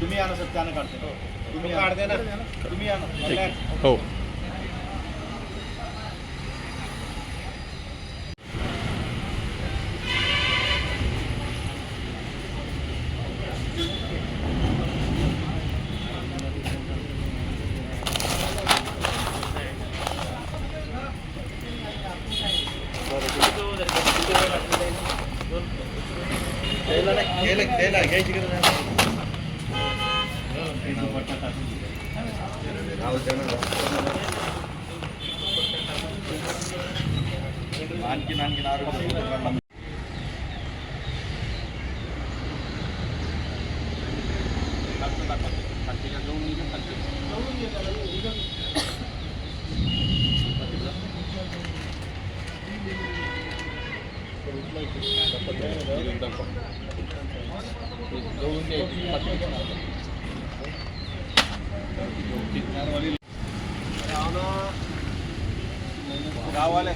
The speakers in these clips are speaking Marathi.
तुम्ही या ना सर, त्यानं काढते. तुम्ही काढते ना, तुम्ही या ना. हो. घ्यायची गरज नाही. आणखीन आरोग्य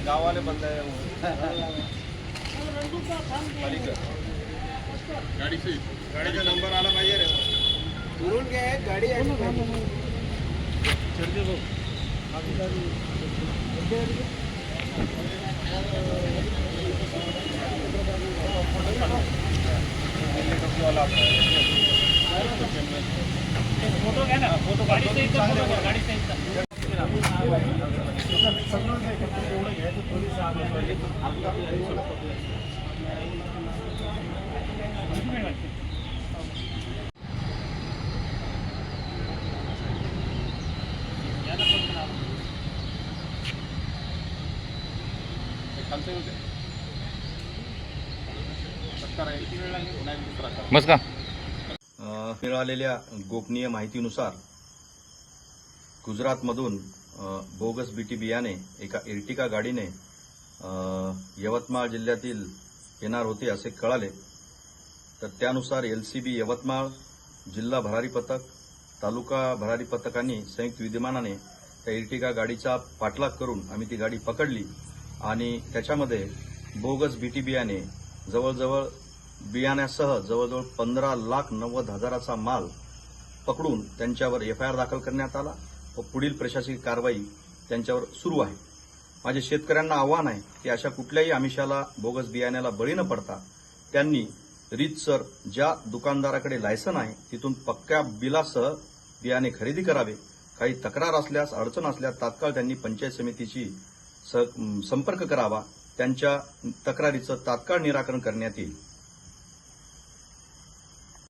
गावाले बंद आहे. गाडीचा नंबर आला पाहिजे रे. दुरून घ्या, गाडी फोटो घ्या ना, फोटो गाडी नमस्कार. मिळालेल्या गोपनीय माहितीनुसार गुजरातमधून बोगस बीटी बियाणे एका इर्टिका गाडीने यवतमाळ जिल्ह्यातील येणार होते असे कळाले. तर त्यानुसार LCB यवतमाळ, जिल्हा भरारी पथक, तालुका भरारी पथकांनी संयुक्त विद्यमानाने त्या इर्टिका गाडीचा पाठलाग करून आम्ही ती गाडी पकडली आणि त्याच्यामध्ये बोगस बीटी बियाणे जवळजवळ बियाण्यासह जवळजवळ 15,90,000चा माल पकडून त्यांच्यावर FIR दाखल करण्यात आला व पुढील प्रशासकीय कारवाई त्यांच्यावर सुरू आहे. माझे शेतकऱ्यांना आव्हान आहे की अशा कुठल्याही आमिषाला, बोगस बियाण्याला बळी न पडता त्यांनी रीतसर ज्या दुकानदाराकडे लायसन आहे तिथून पक्क्या बिलासह बियाणे खरेदी करावे. काही तक्रार असल्यास, अडचण असल्यास तात्काळ त्यांनी पंचायत समितीशी संपर्क करावा. त्यांच्या तक्रारीचं तात्काळ निराकरण करण्यात येईल.